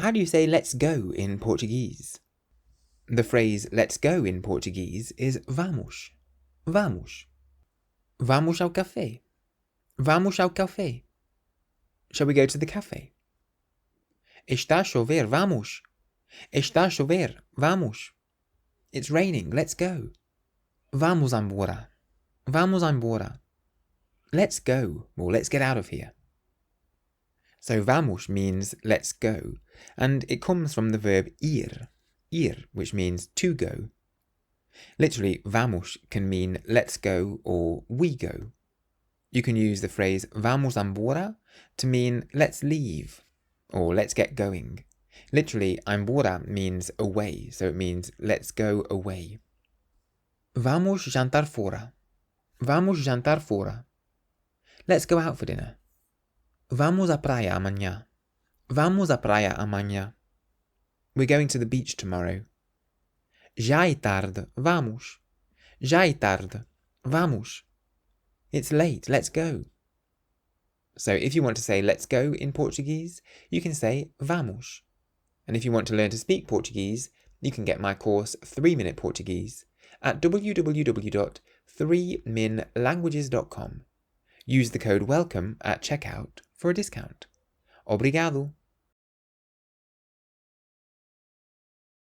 How do you say let's go in Portuguese? The phrase let's go in Portuguese is vamos. Vamos. Vamos ao café. Vamos ao café. Shall we go to the cafe? Está a chover, vamos. Está a chover, vamos. It's raining, let's go. Vamos embora. Vamos embora. Let's go, or let's get out of here. So vamos means let's go, and it comes from the verb ir, which means to go. Literally, vamos can mean let's go or we go. You can use the phrase vamos embora to mean let's leave or let's get going. Literally, embora means away, so it means let's go away. Vamos jantar fora. Vamos jantar fora. Let's go out for dinner. Vamos à praia amanhã. Vamos à praia amanhã. We're going to the beach tomorrow. Já é tarde, vamos. Já é tarde, vamos. It's late, let's go. So if you want to say let's go in Portuguese, you can say vamos. And if you want to learn to speak Portuguese, you can get my course 3-Minute Portuguese at www.3minlanguages.com. Use the code WELCOME at checkout for a discount. Obrigado!